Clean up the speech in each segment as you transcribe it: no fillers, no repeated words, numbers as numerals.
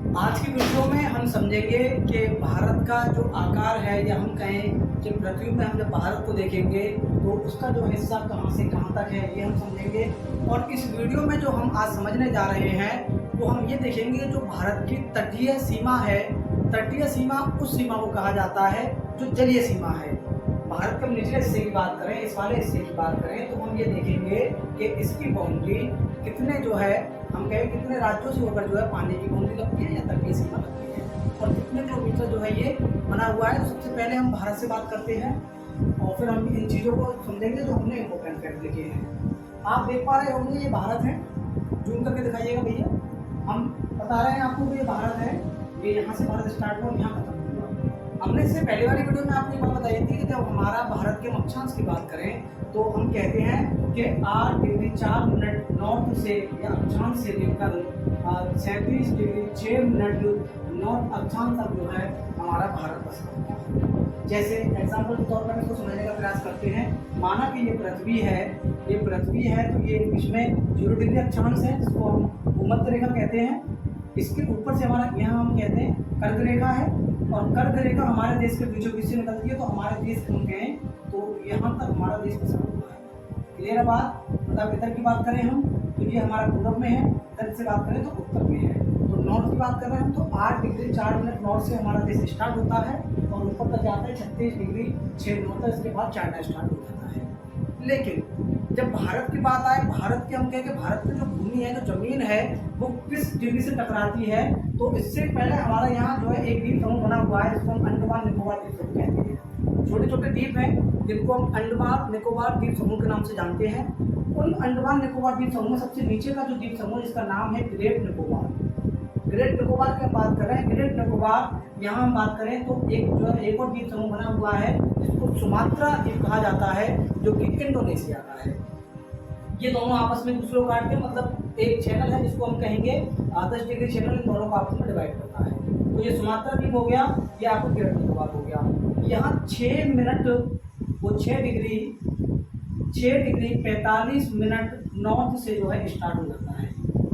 आज की वीडियो में हम समझेंगे कि भारत का जो आकार है, या हम कहें कि पृथ्वी में हम जब भारत को देखेंगे तो उसका जो हिस्सा कहाँ से कहाँ तक है, ये हम समझेंगे। और इस वीडियो में जो हम आज समझने जा रहे हैं वो हम ये देखेंगे जो भारत की तटीय सीमा है। तटीय सीमा उस सीमा को कहा जाता है जो जलीय सीमा है। भारत के निचले हिस्से की बात करें, इस वाले हिस्से की बात करें, तो हम ये देखेंगे कि इसकी बाउंड्री कितने जो है, हम कहें कितने राज्यों से होकर जो है पानी की बाउंड्री लगती है या तटीय सीमा लगती है, और कितने किलोमीटर जो है ये बना हुआ है। तो सबसे पहले हम भारत से बात करते हैं और फिर हम इन चीज़ों को समझेंगे जो हमने इम्पोर्टेंट फैक्ट लिखे हैं। आप देख पा रहे होंगे ये भारत है, जूम करके दिखाइएगा भैया। हम बता रहे हैं आपको कि ये भारत है, ये यहाँ से भारत स्टार्ट हुआ, यहाँ खत्म हुआ। हमने इससे पहले वाली वीडियो में आपको बात बताई थी कि जब हमारा भारत के अक्षांश की बात करें तो हम कहते हैं कि 8 डिग्री 4 मिनट नॉर्थ से या अक्षांश से लेकर 37 डिग्री 6 मिनट नॉर्थ अक्षांश तक जो है हमारा भारत बसा हुआ है। जैसे एग्जाम्पल के तौर पर इसको समझने का प्रयास करते हैं। माना कि ये पृथ्वी है, ये पृथ्वी है, तो ये इसमें 0 डिग्री अक्षांश है जिसको हम भूमध्य रेखा कहते हैं। इसके ऊपर से हमारा यहाँ हम कहते हैं कर्क रेखा है, और कर्क रेखा हमारे देश के बीचों बीच से निकलती है। तो हमारे देश हम कहें तो यहाँ तक हमारा देश बसा हुआ है। क्लियर है बात? मतलब इधर की बात करें हम तो ये हमारा पूर्व में है, इधर से बात करें तो उत्तर में है। तो नॉर्थ की बात कर रहे हैं हम तो 8 डिग्री 4 मिनट नॉर्थ से हमारा देश स्टार्ट होता है और ऊपर तक जाता है 36 डिग्री 6 मिनट तक। इसके बाद चाइना स्टार्ट हो जाता है। लेकिन जब भारत की बात आए, भारत की हम कहें कि भारत की जो भूमि है, जो जमीन है, वो किस डिग्री से टकराती है, तो इससे पहले हमारा यहाँ जो है एक द्वीप समूह बना हुआ है जिसको हम अंडमान निकोबार द्वीप समूह कहते हैं। छोटे छोटे द्वीप हैं जिनको हम अंडमान निकोबार द्वीप समूह के नाम से जानते हैं। उन अंडमान निकोबार द्वीप समूह में सबसे नीचे का जो द्वीप समूह जिसका नाम है ग्रेट निकोबार। ग्रेट निकोबार की बात कर रहे हैं। ग्रेट निकोबार यहाँ हम बात करें तो एक जो है एक और द्वीप समूह बना हुआ है जिसको सुमात्रा द्वीप कहा जाता है, जो कि इंडोनेशिया का है। ये दोनों आपस में दूसरे को काट के, मतलब एक चैनल है जिसको हम कहेंगे 10 डिग्री चैनल, इन दोनों को आपस में डिवाइड करता है। तो ये सुमात्रा द्वीप हो गया, ये आपको ग्रेट निकोबार हो गया। यहाँ 6 मिनट वो 6 डिग्री 45 मिनट नॉर्थ से जो है स्टार्ट हो जाता है।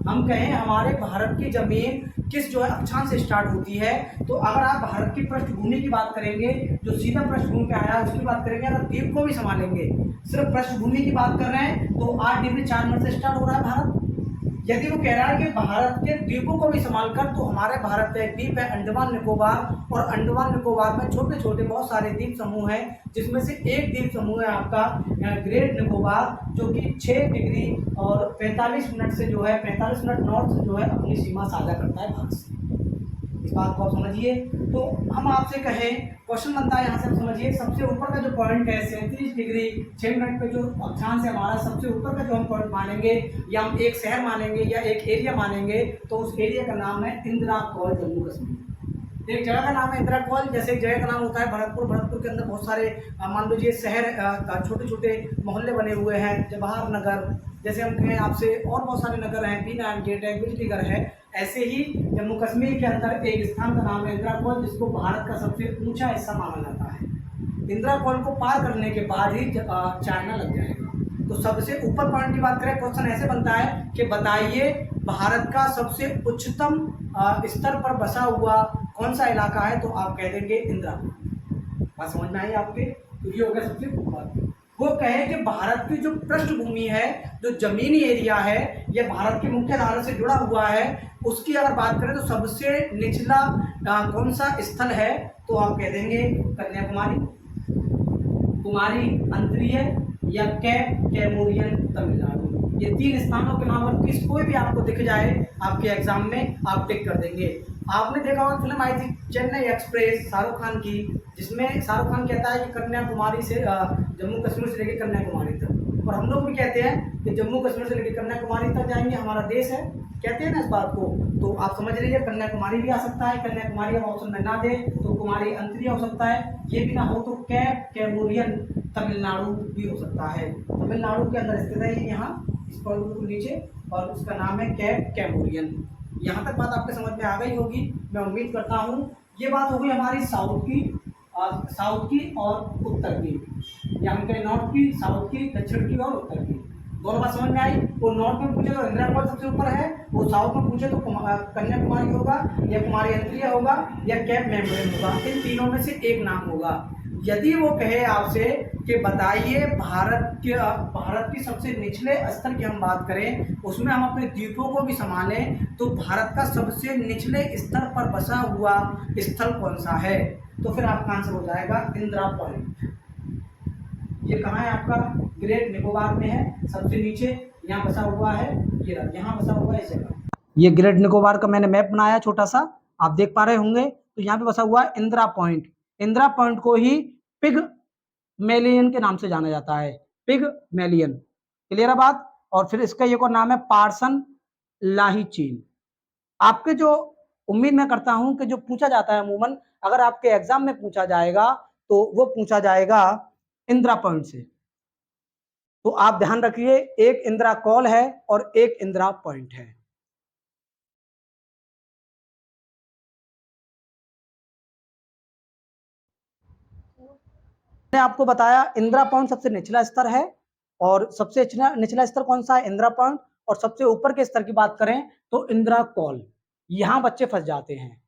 हम कहें हमारे भारत की जमीन किस जो है अक्षांश से स्टार्ट होती है, तो अगर आप भारत की पृष्ठभूमि की बात करेंगे, जो सीधा पृष्ठभूमि पे आया है उसकी बात करेंगे, अगर द्वीप को भी संभालेंगे, सिर्फ पृष्ठभूमि की बात कर रहे हैं तो 8 डिग्री 4 मिनट से स्टार्ट हो रहा है भारत। यदि वो कह रहा है कि भारत के द्वीपों को भी संभाल कर, तो हमारे भारत का एक द्वीप है अंडमान निकोबार, और अंडमान निकोबार में छोटे छोटे बहुत सारे द्वीप समूह हैं, जिसमें से एक द्वीप समूह है आपका ग्रेट निकोबार, जो कि 6 डिग्री और 45 मिनट से जो है 45 मिनट नॉर्थ से जो है अपनी सीमा साझा करता है भारत से। इस बात को आप समझिए। तो हम आपसे कहें, क्वेश्चन बनता है यहाँ से, हम समझिए सबसे ऊपर का जो पॉइंट है 37 डिग्री 6 मिनट पे जो अक्षांश है हमारा, सबसे ऊपर का जो हम पॉइंट मानेंगे, या हम एक शहर मानेंगे या एक एरिया मानेंगे, तो उस एरिया का नाम है इंदिरा कॉल, जम्मू कश्मीर। एक जगह का नाम है इंदिरा कॉल। जैसे एक जगह का नाम होता है भरतपुर, भरतपुर के अंदर बहुत सारे मान लीजिए शहर छोटे छोटे मोहल्ले बने हुए हैं, जवाहर नगर, जैसे हम कहें आपसे और बहुत सारे नगर हैं, पीनान गेट है, बिजलीगढ़ है। ऐसे ही जम्मू कश्मीर के अंदर एक स्थान का नाम है इंदिरा कॉल, जिसको भारत का सबसे ऊंचा हिस्सा माना जाता है। इंदिरा कॉल को पार करने के बाद ही चाइना लग जाएगा। तो सबसे ऊपर पॉइंट की बात करें, क्वेश्चन ऐसे बनता है कि बताइए भारत का सबसे उच्चतम स्तर पर बसा हुआ कौन सा इलाका है, तो आप कह देंगे इंदिरा कॉल। बात समझ में आई आपके? तो ये हो गया सबसे ऊपर। वो कहे कि भारत की जो पृष्ठभूमि है, जो जमीनी एरिया है, ये भारत की मुख्य धारा से जुड़ा हुआ है, उसकी अगर बात करें तो सबसे निचला कौन सा स्थल है, तो आप कह देंगे कन्याकुमारी, कुमारी अंतरीय, या कैमूरियन तमिलनाडु। ये 3 स्थानों के नाम पर किस कोई भी आपको दिख जाए आपके एग्जाम में, आप टिक कर देंगे। आपने देखा होगा फिल्म आई थी चेन्नई एक्सप्रेस शाहरुख खान की, जिसमें शाहरुख खान कहता है कि कन्याकुमारी से जम्मू कश्मीर से लेकर कन्याकुमारी तक, और हम लोग भी कहते हैं कि जम्मू कश्मीर से लेकर कन्याकुमारी तक जाएंगे, हमारा देश है, कहते हैं ना इस बात को। तो आप समझ लीजिए कन्याकुमारी भी आ सकता है, कन्याकुमारी अब ऑप्शन में ना दे तो कुमारी अंतरीय हो सकता है, ये भी ना हो तो कैमूरियन तमिलनाडु भी हो सकता है। तमिलनाडु के अंदर स्थित है यहाँ, इस पर्वत को नीचे, और उसका नाम है कैमूरियन। यहाँ तक बात आपके समझ में आ गई होगी, मैं उम्मीद करता हूँ। ये बात होगी हमारी साउथ की और उत्तर की, या हम कहें नॉर्थ की, साउथ की, दक्षिण की और उत्तर की। दोनों बात समझ में आई। वो नॉर्थ में पूछे तो इंदिरा कॉल सबसे ऊपर है, वो साउथ में पूछे तो कन्याकुमारी होगा, या कुमारी अंतरिया होगा, या कैप मेमोरियल होगा। इन तीनों में से एक नाम होगा। यदि वो कहे आपसे कि बताइए भारत की सबसे निचले स्तर की हम बात करें, उसमें हम अपने द्वीपों को भी संभालें, तो भारत का सबसे निचले स्तर पर बसा हुआ स्थल कौन सा है? तो फिर आपका आंसर हो जाएगा इंदिरा पॉइंट। ये कहाँ है आपका? ग्रेट निकोबार में है, सबसे नीचे यहाँ बसा हुआ है, ये रहा, यहाँ बसा हुआ है इस जगह। ये ग्रेट निकोबार का मैंने मैप बनाया छोटा सा, आप देख पा रहे होंगे। तो यहाँ पे बसा हुआ है इंदिरा पॉइंट। इंदिरा पॉइंट को ही पिग मेलियन के नाम से जाना जाता है, पिग मेलियन। क्लियर है बात? और फिर इसका एक और नाम है पार्सन लाही चीन। आपके जो उम्मीद मैं करता हूं कि जो पूछा जाता है अमूमन, अगर आपके एग्जाम में पूछा जाएगा तो वो पूछा जाएगा इंदिरा पॉइंट से। तो आप ध्यान रखिए, एक इंदिरा कॉल है और एक इंदिरा पॉइंट है। मैंने आपको बताया इंदिरा पॉइंट सबसे निचला स्तर है, और सबसे निचला स्तर कौन सा है? इंदिरा पॉइंट। और सबसे ऊपर के स्तर की बात करें तो इंदिरा कॉल। यहां बच्चे फंस जाते हैं।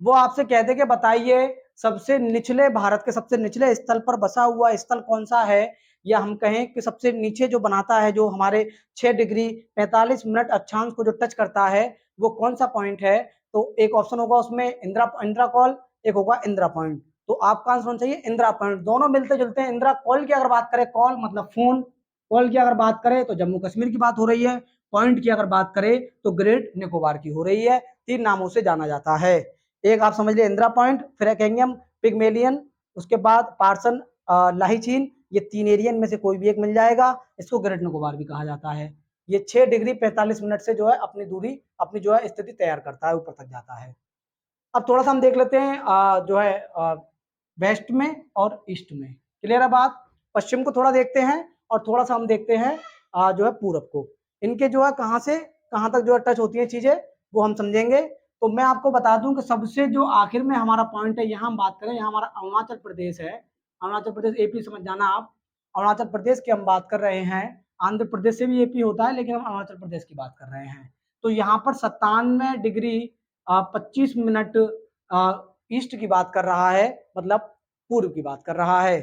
वो आपसे कहते कि बताइए सबसे निचले, भारत के सबसे निचले स्थल पर बसा हुआ स्थल कौन सा है, या हम कहें कि सबसे नीचे जो बनाता है, जो हमारे 6 डिग्री 45 मिनट अक्षांश को जो टच करता है, वो कौन सा पॉइंट है? तो एक ऑप्शन होगा उसमें इंदिरा इंदिरा कॉल, एक होगा इंदिरा पॉइंट। तो आपका आंसर होना चाहिए इंदिरा पॉइंट। दोनों मिलते जुलते हैं। इंदिरा कॉल की अगर बात करें, कॉल मतलब फोन, कॉल की अगर बात करें तो जम्मू कश्मीर की बात हो रही है। पॉइंट की अगर बात करें तो ग्रेट निकोबार की हो रही है। 3 नामों से जाना जाता है। एक आप समझ लिए इंदिरा पॉइंट, फिर कहेंगे हम पिगमेलियन, उसके बाद पार्सन लाहीचीन। ये 3 एरियन में से कोई भी एक मिल जाएगा। इसको ग्रेट निकोबार भी कहा जाता है। ये 6 डिग्री 45 मिनट से जो है अपनी दूरी, अपनी जो है स्थिति तैयार करता है, ऊपर तक जाता है। अब थोड़ा सा हम देख लेते हैं जो है वेस्ट में और ईस्ट में। क्लियर है बात? पश्चिम को थोड़ा देखते हैं और थोड़ा सा हम देखते हैं जो है पूरब को। इनके जो है कहाँ से कहाँ तक जो है टच होती है चीजें, वो हम समझेंगे। तो मैं आपको बता दूं कि सबसे जो आखिर में हमारा पॉइंट है, यहाँ हम बात करें, यहाँ हमारा अरुणाचल प्रदेश है। अरुणाचल प्रदेश, एपी समझ जाना आप। अरुणाचल प्रदेश की हम बात कर रहे हैं। आंध्र प्रदेश से भी एपी होता है, लेकिन हम अरुणाचल प्रदेश की बात कर रहे हैं। तो यहाँ पर 97 डिग्री 25 मिनट ईस्ट की बात कर रहा है, मतलब पूर्व की बात कर रहा है।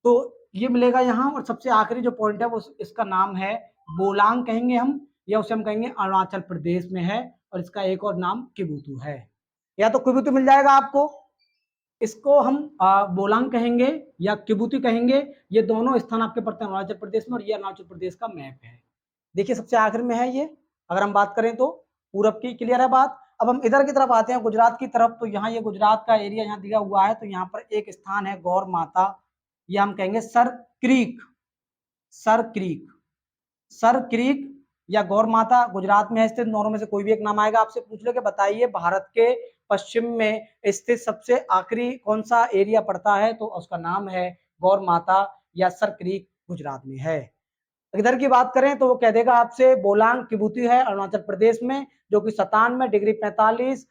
तो ये मिलेगा यहाँ। और सबसे आखिरी जो पॉइंट है वो इसका नाम है बोलांग कहेंगे हम, या उसे हम कहेंगे अरुणाचल प्रदेश में है। और इसका एक और नाम किबुतु है। या तो किबुतु मिल जाएगा आपको, इसको हम बोलांग कहेंगे या किबुतु कहेंगे। ये दोनों स्थान आपके पड़ते हैं अरुणाचल प्रदेश में, और ये अरुणाचल प्रदेश का मैप है। देखिए सबसे आखिर में है ये, अगर हम बात करें तो पूरब की। क्लियर है बात? अब हम इधर की तरफ आते हैं, गुजरात की तरफ। तो यहाँ ये गुजरात का एरिया यहाँ दिया हुआ है। तो यहाँ पर एक स्थान है गौर माता, या हम कहेंगे sir creek. Sir creek, sir creek या गौर माता गुजरात में स्थित। दोनों में से कोई भी एक नाम आएगा। आपसे पूछ लो कि बताइए भारत के पश्चिम में स्थित सबसे आखिरी कौन सा एरिया पड़ता है, तो उसका नाम है गौर माता या सर क्रीक, गुजरात में है। इधर की बात करें तो वो कह देगा आपसे बोलांग किबुती है अरुणाचल प्रदेश में, जो कि 97 डिग्री 45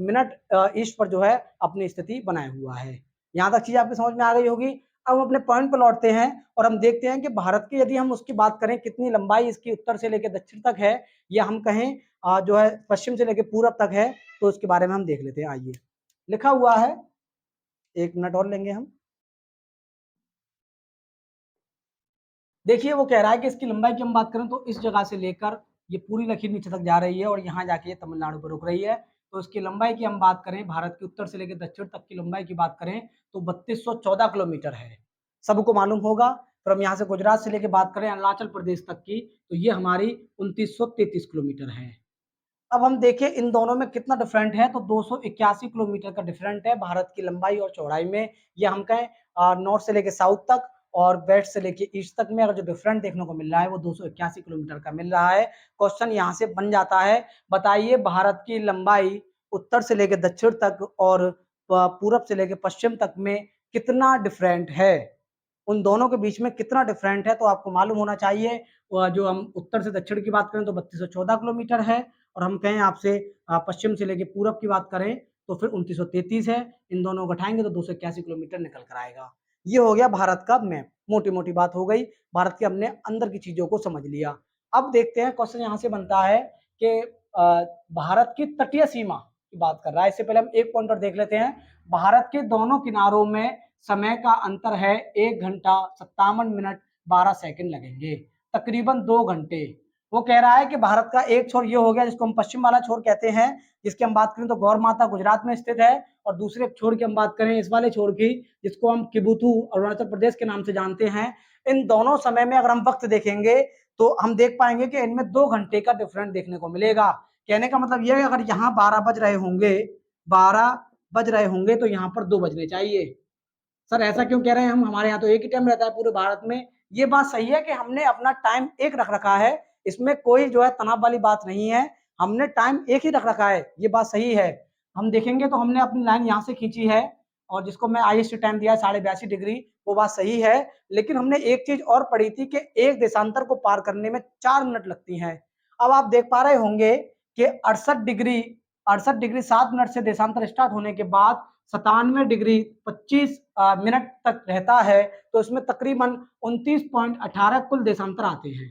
मिनट ईस्ट पर जो है अपनी स्थिति बनाए हुआ है। यहाँ तक चीज आपकी समझ में आ गई होगी। अब हम अपने पॉइंट पर लौटते हैं और हम देखते हैं कि भारत की यदि हम उसकी बात करें, कितनी लंबाई इसकी उत्तर से लेकर दक्षिण तक है, या हम कहें जो है पश्चिम से लेकर पूरब तक है, तो उसके बारे में हम देख लेते हैं। आइए, लिखा हुआ है, 1 मिनट और लेंगे हम। देखिए वो कह रहा है कि इसकी लंबाई की हम बात करें तो इस जगह से लेकर ये पूरी लकीर नीचे तक जा रही है, और यहाँ जाके ये तमिलनाडु पर रुक रही है। तो इसकी लंबाई की हम बात करें, भारत के उत्तर से लेकर दक्षिण तक की लंबाई की बात करें तो 3214 किलोमीटर है। सबको मालूम होगा। फिर हम यहाँ से गुजरात से लेकर बात करें अरुणाचल प्रदेश तक की, तो ये हमारी 2933 किलोमीटर है। अब हम देखें इन दोनों में कितना डिफरेंट है, तो 281 किलोमीटर का डिफरेंट है भारत की लंबाई और चौड़ाई में। या हम कहें नॉर्थ से लेके साउथ तक और वेस्ट से लेके ईस्ट तक में अगर जो डिफरेंट देखने को मिल रहा है वो 281 किलोमीटर का मिल रहा है। क्वेश्चन यहाँ से बन जाता है, बताइए भारत की लंबाई उत्तर से लेके दक्षिण तक और पूरब से लेके पश्चिम तक में कितना डिफरेंट है, उन दोनों के बीच में कितना डिफरेंट है। तो आपको मालूम होना चाहिए। जो हम उत्तर से दक्षिण की बात करें तो 3214 किलोमीटर है, और हम कहें आपसे पश्चिम से लेके पूरब की बात करें तो फिर 2933 है। इन दोनों को घटाएंगे तो 281 किलोमीटर निकल कर आएगा। ये हो गया भारत का मैप, मोटी मोटी बात हो गई, भारत के हमने अंदर की चीजों को समझ लिया। अब देखते हैं क्वेश्चन यहाँ से बनता है कि भारत की तटीय सीमा की बात कर रहा है। इससे पहले हम एक पॉइंट और देख लेते हैं। भारत के दोनों किनारों में समय का अंतर है 1 घंटा 57 मिनट 12 सेकंड लगेंगे, तकरीबन 2 घंटे। वो कह रहा है कि भारत का एक छोर ये हो गया जिसको हम पश्चिम वाला छोर कहते हैं, जिसकी हम बात करें तो गौर माता गुजरात में स्थित है, और दूसरे छोर की हम बात करें इस वाले छोर की, जिसको हम किबुथु अरुणाचल प्रदेश के नाम से जानते हैं। इन दोनों समय में अगर हम वक्त देखेंगे तो हम देख पाएंगे कि इनमें 2 घंटे का डिफरेंस देखने को मिलेगा। कहने का मतलब यह है अगर यहाँ 12 बज रहे होंगे, 12 बज रहे होंगे तो यहाँ पर 2 बजने चाहिए। सर ऐसा क्यों कह रहे हैं हम, हमारे यहाँ तो एक ही टाइम रहता है पूरे भारत में। ये बात सही है कि हमने अपना टाइम एक रख रखा है, इसमें कोई जो है तनाव वाली बात नहीं है, हमने टाइम एक ही रख रखा है, ये बात सही है। हम देखेंगे तो हमने अपनी लाइन यहाँ से खींची है और जिसको मैं IST टाइम दिया है 82.5 डिग्री, वो बात सही है। लेकिन हमने एक चीज और पढ़ी थी कि एक देशांतर को पार करने में 4 मिनट लगती हैं। अब आप देख पा रहे होंगे कि 68 डिग्री 7 मिनट से देशांतर स्टार्ट होने के बाद 97 डिग्री 25 मिनट तक रहता है, तो इसमें तकरीबन 29.18 कुल देशांतर आते हैं।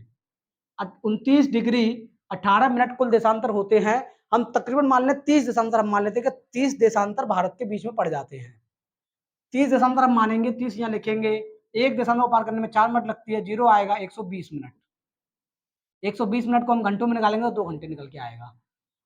29 डिग्री 18 मिनट कुल देशांतर होते हैं। हम तकरीबन मान लें 30 देशांतर, हम मान लेते हैं कि 30 देशांतर भारत के बीच में पड़ जाते हैं। 30 देशांतर हम मानेंगे, 30 यहाँ लिखेंगे। एक देशांतर को पार करने में 4 मिनट लगती है, जीरो आएगा 120 मिनट। 120 मिनट को हम घंटों में निकालेंगे तो 2 घंटे निकल के आएगा।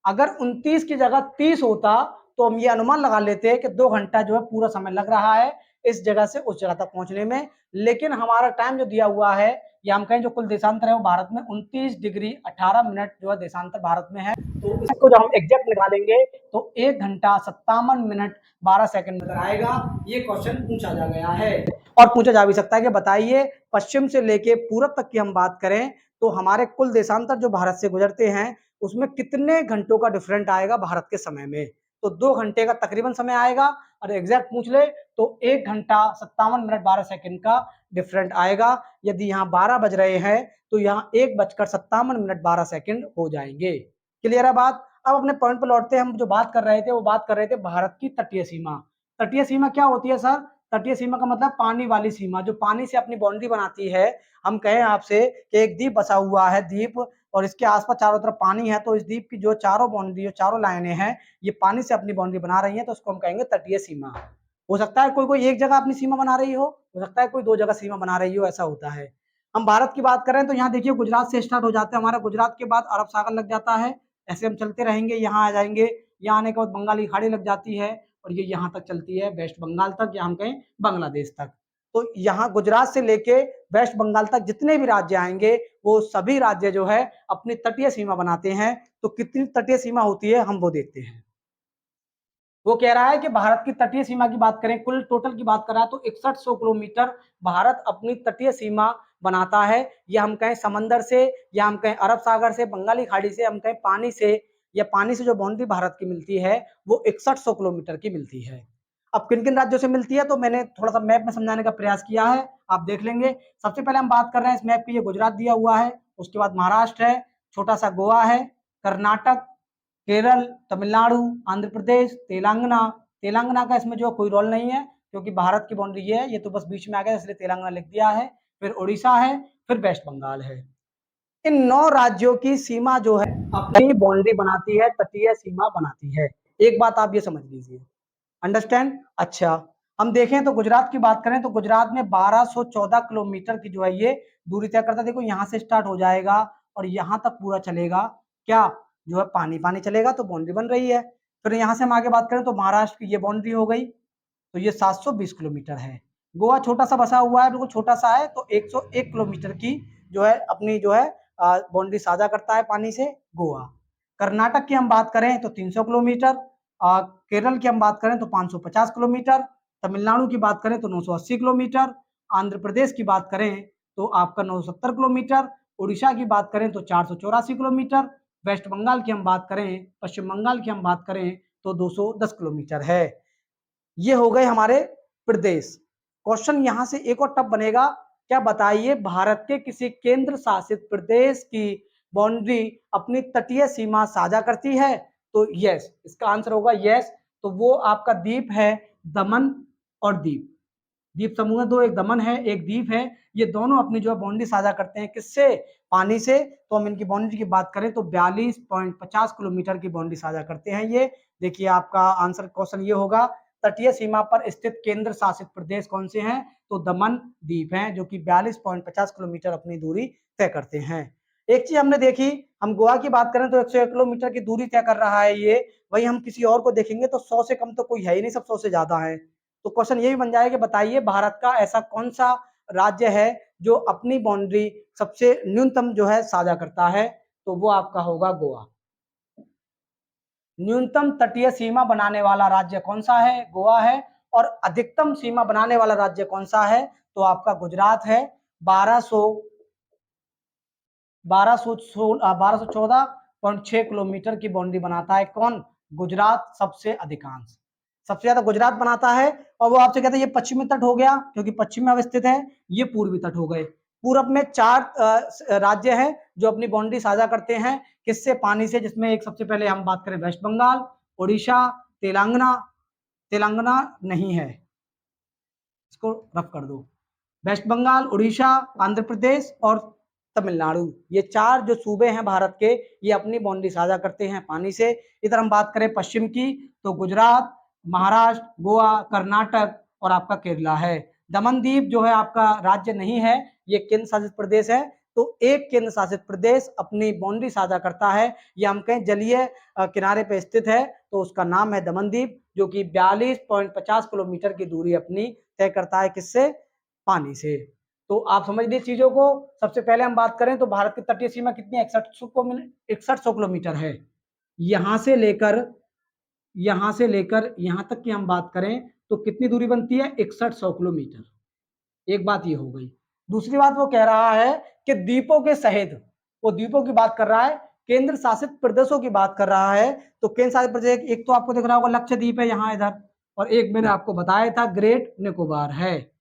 अगर 29 की जगह 30 होता तो हम ये अनुमान लगा लेते हैं कि 2 घंटा जो है पूरा समय लग रहा है इस जगह से उस जगह तक पहुंचने में। लेकिन हमारा टाइम जो दिया हुआ है, या हम कहें जो कुल देशांतर है वो भारत में 29 डिग्री 18 मिनट जो है देशांतर भारत में है, तो इसको जब हम एग्जैक्ट निकालेंगे तो 1 घंटा 57 मिनट 12 सेकंड नजर आएगा। ये क्वेश्चन पूछा जा गया है और पूछा जा भी सकता है कि बताइए पश्चिम से लेके पूरब तक की हम बात करें तो हमारे कुल देशांतर जो भारत से गुजरते हैं उसमें कितने घंटों का डिफरेंट आएगा भारत के समय में। तो 2 घंटे का तकरीबन समय आएगा, और एग्जैक्ट पूछ ले तो 1 घंटा 57 मिनट 12 सेकंड का डिफरेंट आएगा। यदि यहाँ 12 बज रहे हैं तो यहाँ 1 बजकर 57 मिनट 12 सेकंड हो जाएंगे। क्लियर है बात। अब अपने पॉइंट पर लौटते हैं। हम जो बात कर रहे थे वो बात कर रहे थे भारत की तटीय सीमा। तटीय सीमा क्या होती है सर? तटीय सीमा का मतलब पानी वाली सीमा, जो पानी से अपनी बाउंड्री बनाती है। हम कहें आपसे कि एक द्वीप बसा हुआ है, द्वीप, और इसके आसपास चारों तरफ पानी है, तो इस द्वीप की जो चारों बाउंड्री, जो चारों लाइनें हैं, ये पानी से अपनी बाउंड्री बना रही हैं, तो उसको हम कहेंगे तटीय सीमा। हो सकता है कोई कोई एक जगह अपनी सीमा बना रही हो सकता है कोई 2 जगह सीमा बना रही हो, ऐसा होता है। हम भारत की बात करें तो यहाँ देखिए गुजरात से स्टार्ट हो जाता है हमारा, गुजरात के बाद अरब सागर लग जाता है। ऐसे हम चलते रहेंगे, यहाँ आ जाएंगे, यहाँ आने के बाद बंगाली खाड़ी लग जाती है, और ये यहाँ तक चलती है वेस्ट बंगाल तक, या हम कहें बांग्लादेश तक। तो यहाँ गुजरात से लेके वेस्ट बंगाल तक जितने भी राज्य आएंगे वो सभी राज्य जो है अपनी तटीय सीमा बनाते हैं। तो कितनी तटीय सीमा होती है हम वो देखते हैं। वो कह रहा है कि भारत की तटीय सीमा की बात करें, कुल टोटल की बात कर रहा है तो 6100 किलोमीटर भारत अपनी तटीय सीमा बनाता है। या हम कहें समंदर से, या हम कहें अरब सागर से, बंगाली खाड़ी से, हम कहें पानी से, या पानी से जो बाउंड्री भारत की मिलती है वो 6100 किलोमीटर की मिलती है। अब किन किन राज्यों से मिलती है तो मैंने थोड़ा सा मैप में समझाने का प्रयास किया है, आप देख लेंगे। सबसे पहले हम बात कर रहे हैं इस मैप की, ये गुजरात दिया हुआ है, उसके बाद महाराष्ट्र है, छोटा सा गोवा है, कर्नाटक, केरल, तमिलनाडु, आंध्र प्रदेश, तेलंगाना। तेलंगाना का इसमें जो कोई रोल नहीं है क्योंकि भारत की बाउंड्री ये है, ये तो बस बीच में आ गया इसलिए तेलंगाना लिख दिया है। फिर उड़ीसा है, फिर वेस्ट बंगाल है। इन 9 राज्यों की सीमा जो है अपनी बाउंड्री बनाती है, तटीय सीमा बनाती है। एक बात आप ये समझ लीजिए, अंडरस्टैंड। अच्छा, हम देखें तो गुजरात की बात करें तो गुजरात में 1214 किलोमीटर की जो है ये दूरी तय करता है। देखो यहाँ से स्टार्ट हो जाएगा और यहाँ तक पूरा चलेगा, क्या जो है पानी पानी चलेगा, तो बाउंड्री बन रही है। फिर यहाँ से हम आगे बात करें तो महाराष्ट्र की ये बाउंड्री हो गई, तो ये 720 किलोमीटर है। गोवा छोटा सा बसा हुआ है, बिल्कुल छोटा सा है, तो 101 किलोमीटर की जो है अपनी जो है बाउंड्री साझा करता है पानी से गोवा। कर्नाटक की हम बात करें तो 300 किलोमीटर, केरल की हम बात करें तो 550 किलोमीटर, तमिलनाडु की बात करें तो 980 किलोमीटर, आंध्र प्रदेश की बात करें तो आपका 970 किलोमीटर, उड़ीसा की बात करें तो 484 किलोमीटर, वेस्ट बंगाल की हम बात करें, पश्चिम बंगाल की हम बात करें तो 210 किलोमीटर है। ये हो गए हमारे प्रदेश। क्वेश्चन यहां से एक और टफ बनेगा, क्या बताइए भारत के किसी केंद्र शासित प्रदेश की बाउंड्री अपनी तटीय सीमा साझा करती है? तो यस, इसका आंसर होगा यस। तो वो आपका द्वीप है दमन और दीव। द्वीप समूह है दो, एक दमन है एक द्वीप है, ये दोनों अपनी जो है बाउंड्री साझा करते हैं किससे, पानी से। तो हम इनकी बाउंड्री की बात करें तो 42.50 किलोमीटर की बाउंड्री साझा करते हैं ये। देखिए आपका आंसर क्वेश्चन ये होगा, तटीय सीमा पर स्थित केंद्र शासित प्रदेश कौन से हैं, तो दमन द्वीप हैं जो कि 42.50 किलोमीटर अपनी दूरी तय करते हैं। एक चीज हमने देखी, हम गोवा की बात करें तो 101 किलोमीटर की दूरी तय कर रहा है ये, वही हम किसी और को देखेंगे तो 100 से कम तो कोई है ही नहीं, सब 100 से ज्यादा है। तो क्वेश्चन ये भी बन जाएगा, बताइए भारत का ऐसा कौन सा राज्य है जो अपनी बाउंड्री सबसे न्यूनतम जो है साझा करता है, तो वो आपका होगा गोवा। न्यूनतम तटीय सीमा बनाने वाला राज्य कौन सा है, गोवा है। और अधिकतम सीमा बनाने वाला राज्य कौन सा है, तो आपका गुजरात है। 1214.6 किलोमीटर की बाउंड्री बनाता है कौन, गुजरात सबसे अधिकांश, सबसे ज्यादा गुजरात बनाता है। और वो आपसे कहते हैं ये पश्चिमी तट हो गया क्योंकि पश्चिम में अवस्थित है, ये पूर्वी तट हो गए। पूरब में 4 राज्य हैं जो अपनी बाउंड्री साझा करते हैं किससे, पानी से, जिसमें एक सबसे पहले हम बात करें वेस्ट बंगाल, उड़ीसा, तेलंगाना, तेलंगाना नहीं है, इसको रफ कर दो। वेस्ट बंगाल, उड़ीसा, आंध्र प्रदेश और तमिलनाडु, ये 4 जो सूबे हैं भारत के, ये अपनी बाउंड्री साझा करते हैं पानी से। इधर हम बात करें पश्चिम की तो गुजरात, महाराष्ट्र, गोवा, कर्नाटक और आपका केरला है। दमन द्वीप जो है आपका राज्य नहीं है, ये केंद्र शासित प्रदेश है। तो एक केंद्र शासित प्रदेश अपनी बाउंड्री साझा करता है, या हम कहें जलीय किनारे पे स्थित है, तो उसका नाम है दमन द्वीप, जो कि 42.50 किलोमीटर की दूरी अपनी तय करता है किससे, पानी से। तो आप समझ लीजिए चीजों को। सबसे पहले हम बात करें तो भारत की तटीय सीमा कितनी, 6100 किलोमीटर है। यहां से लेकर यहां तक की हम बात करें तो कितनी दूरी बनती है, 6100 किलोमीटर। एक बात ये हो गई। दूसरी बात वो कह रहा है कि द्वीपों के सहित, वो द्वीपों की बात कर रहा है, केंद्र शासित प्रदेशों की बात कर रहा है। तो केंद्र शासित प्रदेश एक तो आपको दिख रहा होगा लक्षद्वीप है यहाँ इधर, और एक मैंने आपको बताया था ग्रेट निकोबार है।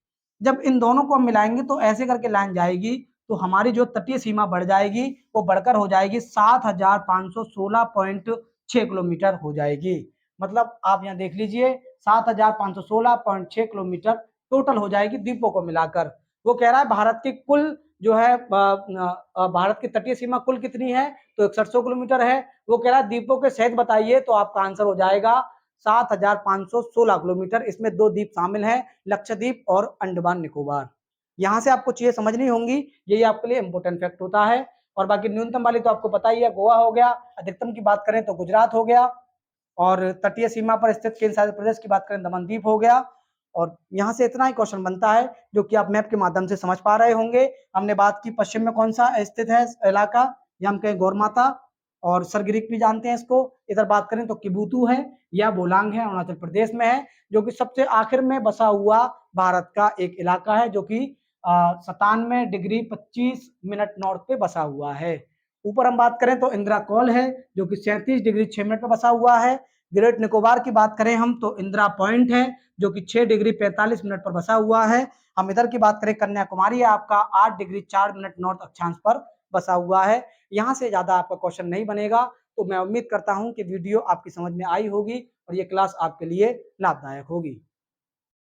जब इन दोनों को हम मिलाएंगे तो ऐसे करके लाइन जाएगी, तो हमारी जो तटीय सीमा बढ़ जाएगी वो बढ़कर हो जाएगी 7516.6 किलोमीटर हो जाएगी। मतलब आप यहाँ देख लीजिए 7516.6 किलोमीटर टोटल हो जाएगी द्वीपों को मिलाकर। वो कह रहा है भारत की कुल जो है भारत की तटीय सीमा कुल कितनी है, तो 6100 किलोमीटर है। वो कह रहा है द्वीपों के सहित बताइए, तो आपका आंसर हो जाएगा 7516 किलोमीटर। इसमें 2 द्वीप शामिल हैं, लक्षद्वीप और अंडमान निकोबार। यहाँ से आपको चीजें समझनी होंगी, यही आपके लिए इंपोर्टेंट फैक्ट होता है। और बाकी न्यूनतम वाली तो आपको पता ही है, गोवा हो गया। अधिकतम की बात करें तो गुजरात हो गया, और तटीय सीमा पर स्थित केंद्र शासित प्रदेश की बात करें दमन द्वीप हो गया। और यहाँ से इतना ही क्वेश्चन बनता है जो कि आप मैप के माध्यम से समझ पा रहे होंगे। हमने बात की पश्चिम में कौन सा स्थित है इलाका, या हम कहें गौरमाता और सरगिरिक भी जानते हैं इसको। इधर बात करें तो किबूतू है या बोलांग है, अरुणाचल प्रदेश में है, जो कि सबसे आखिर में बसा हुआ भारत का एक इलाका है, जो कि 97 डिग्री 25 मिनट नॉर्थ पे बसा हुआ है। ऊपर हम बात करें तो इंदिरा कॉल है, जो कि 37 डिग्री 6 मिनट पे बसा हुआ है। ग्रेट निकोबार की बात करें हम तो इंदिरा पॉइंट है, जो कि 6 डिग्री 45 मिनट पर बसा हुआ है। हम इधर की बात करें कन्याकुमारी है आपका 8 डिग्री 4 मिनट नॉर्थ अक्षांश पर बसा हुआ है। यहाँ से ज्यादा आपका क्वेश्चन नहीं बनेगा। तो मैं उम्मीद करता हूँ कि वीडियो आपकी समझ में आई होगी और ये क्लास आपके लिए लाभदायक होगी।